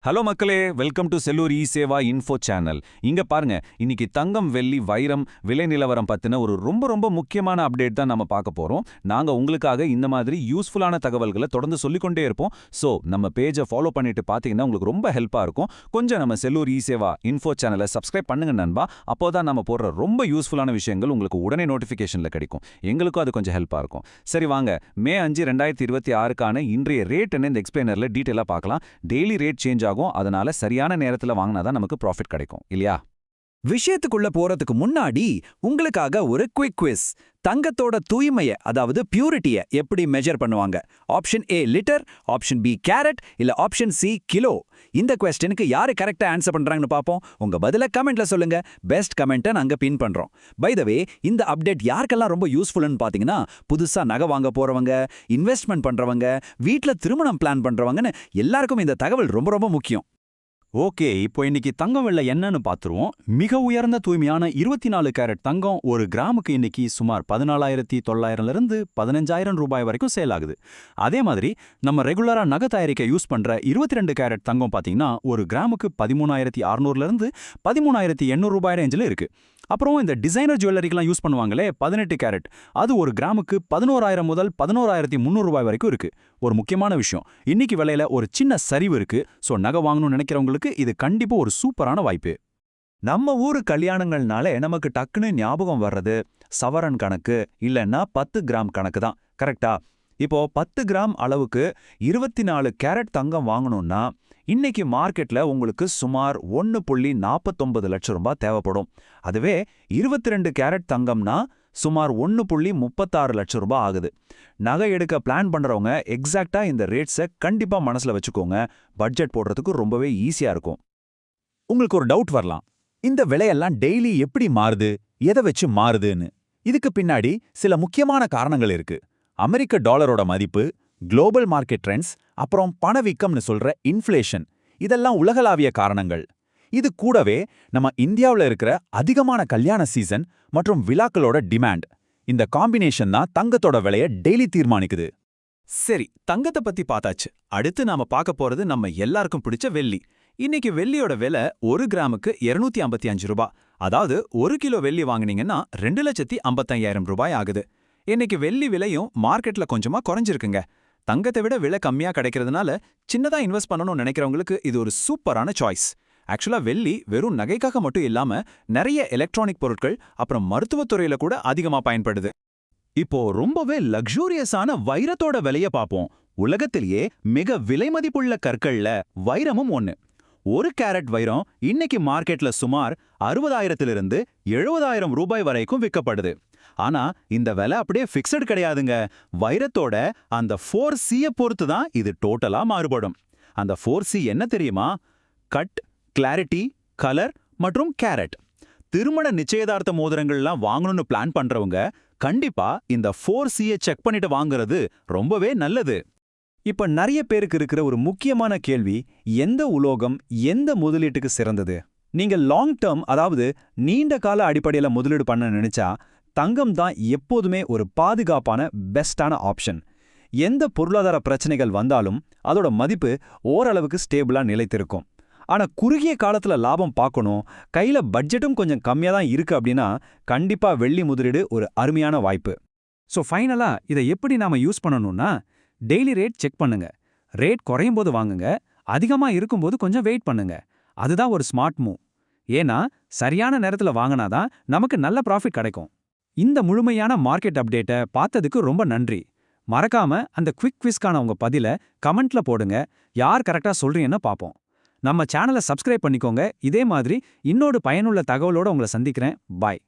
Hello மக்களே, welcome to Sellur E Seva info channel. இங்க பாருங்க, இன்னைக்கு தங்கம், வெள்ளி, வைரம் விலை நிலவரம் பத்தின ஒரு ரொம்ப முக்கியமான அப்டேட் தான் நம்ம பார்க்க போறோம். நாங்க உங்களுக்காக இந்த மாதிரி யூஸ்ஃபுல்லான தகவல்களை தொடர்ந்து சொல்லிக்கொண்டே இருப்போம். ஸோ நம்ம பேஜை ஃபாலோ பண்ணிட்டு பார்த்தீங்கன்னா உங்களுக்கு ரொம்ப ஹெல்ப்பா இருக்கும். கொஞ்சம் நம்ம செல்லூர் இ சேவா இன்ஃபோ சேனலை சப்ஸ்கிரைப் பண்ணுங்க நண்பா. அப்போதான் நம்ம போடுற ரொம்ப யூஸ்ஃபுல்லான விஷயங்கள் உங்களுக்கு உடனே நோட்டிஃபிகேஷன்ல கிடைக்கும். எங்களுக்கும் அது கொஞ்சம் ஹெல்ப்பா இருக்கும். சரி வாங்க, மே 5, 2026க்கான இன்றைய ரேட் என்ன இந்த எக்ஸ்பிளைனர்ல டீட்டெயிலா பார்க்கலாம். டெய்லி ரேட் சேஞ்ச் ஆகும். அதனால சரியான நேரத்துல வாங்கினாதான் நமக்கு ப்ராஃபிட் கிடைக்கும் இல்லையா? விஷயத்துக்குள்ள போறதுக்கு முன்னாடி உங்களுக்காக ஒரு குவிக் குவிஸ். தங்கத்தோட தூய்மையை, அதாவது பியூரிட்டிய எப்படி மெஷர் பண்ணுவாங்க? Option A litre, option B carat, இல்ல ஆப்ஷன் சி கிலோ. இந்த கொஸ்டினுக்கு யாரு கரெக்டா ஆன்சர் பண்றாங்கன்னு பாப்போம். உங்க பதில கமெண்ட்ல சொல்லுங்க. பெஸ்ட் கமெண்ட்டை நாங்க பின் பண்றோம். பை த வே, இந்த அப்டேட் யாருக்கெல்லாம் ரொம்ப யூஸ்ஃபுல்னு பாத்தீங்கன்னா, புதுசா நகை வாங்க போறவங்க, இன்வெஸ்ட்மெண்ட் பண்றவங்க, வீட்ல திருமணம் பிளான் பண்றவங்கன்னு எல்லாருக்கும் இந்த தகவல் ரொம்ப முக்கியம். ஓகே, இப்போ இன்னைக்கு தங்கம் வெள்ளை என்னன்னு பார்த்துருவோம். மிக உயர்ந்த தூய்மையான 24 கேரட் தங்கம் ஒரு கிராமுக்கு இன்னைக்கு சுமார் 14,900லிருந்து 15,000 ரூபாய் வரைக்கும் சேல் ஆகுது. அதே மாதிரி நம்ம ரெகுலரா நகை தயாரிக்க யூஸ் பண்ற 22 கேரட் தங்கம் பார்த்தீங்கன்னா ஒரு கிராமுக்கு 13,600லிருந்து 13,800 ரூபாய் ரேஞ்சில் இருக்கு. அப்புறம் இந்த டிசைனர் ஜுவல்லரிக்கெல்லாம் யூஸ் பண்ணுவாங்களே 18 கேரட், அது ஒரு கிராமுக்கு 11,000 முதல் 11,300 ரூபாய் வரைக்கும் இருக்கு. ஒரு முக்கியமான விஷயம், இன்னைக்கு விலையில ஒரு சின்ன சரிவு இருக்கு. ஸோ நகை வாங்கணும்னு நினைக்கிறவங்களுக்கு இது கண்டிப்பா ஒரு சூப்பரான வாய்ப்பு. நம்ம ஊரு கல்யாணங்கள்னாலே நமக்கு டக்குன்னு ஞாபகம் வர்றது சவரன் கணக்கு இல்லைன்னா 10 கிராம் கணக்கு தான், கரெக்டா? இப்போ 10 கிராம் அளவுக்கு 24 கேரட் தங்கம் வாங்கணும்னா இன்னைக்கு மார்க்கெட்ல உங்களுக்கு சுமார் 1.49 லட்சம் ரூபாய் தேவைப்படும். அதுவே 22 கேரட் தங்கம்னா சுமார் 1.36 லட்சம் ரூபாய் ஆகுது. நகை எடுக்க பிளான் பண்றவங்க எக்ஸாக்டா இந்த ரேட்ஸை கண்டிப்பா மனசுல வச்சுக்கோங்க. பட்ஜெட் போடுறதுக்கு ரொம்பவே ஈஸியா இருக்கும். உங்களுக்கு ஒரு டவுட் வரலாம், இந்த விலையெல்லாம் டெய்லி எப்படி மாறுது, எதை வச்சு மாறுதுன்னு. இதுக்கு பின்னாடி சில முக்கியமான காரணங்கள் இருக்கு. அமெரிக்க டாலரோட மதிப்பு, குளோபல் மார்க்கெட் ட்ரெண்ட்ஸ், அப்புறம் பணவீக்கம்னு சொல்ற இன்ஃப்ளேஷன், இதெல்லாம் உலகளாவிய காரணங்கள். இது கூடவே நம்ம இந்தியாவில் இருக்கிற அதிகமான கல்யாண சீசன் மற்றும் விழாக்களோட டிமாண்ட், இந்த காம்பினேஷன் தான் தங்கத்தோட விலையை டெய்லி தீர்மானிக்குது. சரி, தங்கத்தை பத்தி பார்த்தாச்சு. அடுத்து நாம பார்க்க போறது நம்ம எல்லாருக்கும் பிடிச்ச வெள்ளி. இன்னைக்கு வெள்ளியோட விலை 1 கிராமுக்கு 255 ரூபாய். அதாவது 1 கிலோ வெள்ளி வாங்கினீங்கன்னா 2,55,000 ரூபாய் ஆகுது. இன்னைக்கு வெள்ளி விலையும் மார்க்கெட்ல கொஞ்சமா குறைஞ்சிருக்குங்க. தங்கத்தை விட விலை கம்மியா கிடைக்கிறதுனால சின்னதா இன்வெஸ்ட் பண்ணணும்னு நினைக்கிறவங்களுக்கு இது ஒரு சூப்பரான சாய்ஸ். ஆக்சுவலா வெள்ளி வெறும் நகைக்காக மட்டும் இல்லாம நிறைய எலக்ட்ரானிக் பொருட்கள் அப்புறம் மருத்துவத்துறையில கூட அதிகமா பயன்படுது. இப்போ ரொம்பவே லக்ஸூரியஸான வைரத்தோட விலைய பார்ப்போம். உலகத்திலேயே மிக விலைமதிப்புள்ள கற்கள்ல வைரமும் ஒன்னு. 1 கேரட் வைரம் இன்னைக்கு மார்க்கெட்ல சுமார் 60,000லிருந்து 70,000 ரூபாய் வரைக்கும் விற்கப்படுது. ஆனா இந்த விலை அப்படியே ஃபிக்ஸட் கிடையாதுங்க. வைரத்தோட அந்த 4C பொறுத்து தான் இது டோட்டலா மாறுபடும். அந்த 4C என்ன தெரியுமா? கட், கிளாரிட்டி, கலர் மற்றும் கேரட். திருமண நிச்சயதார்த்த மோதிரங்கள்லாம் வாங்கணும்னு பிளான் பண்றவங்க கண்டிப்பா இந்த 4C செக் பண்ணிட்டு வாங்குறது ரொம்பவே நல்லது. இப்ப நிறைய பேருக்கு இருக்கிற ஒரு முக்கியமான கேள்வி, எந்த உலோகம் எந்த முதலீட்டுக்கு சிறந்தது? நீங்க லாங் டேர்ம், அதாவது நீண்ட கால அடிப்படையில முதலீடு பண்ண நினைச்சா தங்கம் தான் எப்போதுமே ஒரு பாதுகாப்பான பெஸ்டான ஆப்ஷன். எந்த பொருளாதார பிரச்சனைகள் வந்தாலும் அதோட மதிப்பு ஓரளவுக்கு ஸ்டேபிளா நிலைத்திருக்கும். ஆனா குறுகிய காலத்துல லாபம் பார்க்கணும், கையில பட்ஜெட்டும் கொஞ்சம் கம்மியா தான் இருக்கு அப்படின்னா கண்டிப்பா வெள்ளி முதலீடு ஒரு அருமையான வாய்ப்பு. ஸோ ஃபைனலா இதை எப்படி நாம யூஸ் பண்ணணும்னா, டெய்லி ரேட் செக் பண்ணுங்க. ரேட் குறையும் போது வாங்குங்க, அதிகமா இருக்கும்போது கொஞ்சம் வெயிட் பண்ணுங்க. அதுதான் ஒரு ஸ்மார்ட் மூவ். ஏன்னா சரியான நேரத்துல வாங்கினாதான் நமக்கு நல்ல ப்ராஃபிட் கிடைக்கும். இந்த முழுமையான மார்க்கெட் அப்டேட்டை பார்த்ததுக்கு ரொம்ப நன்றி. மறக்காம அந்த குவிக் குவிஸ்க்கான உங்க பதில கமெண்ட்ல போடுங்க. யார் கரெக்டா சொல்றீங்கன்னு பார்ப்போம். நம்ம சேனலை சப்ஸ்கிரைப் பண்ணிக்கோங்க. இதே மாதிரி இன்னொரு பயனுள்ள தகவலோட உங்களை சந்திக்கிறேன். பாய்.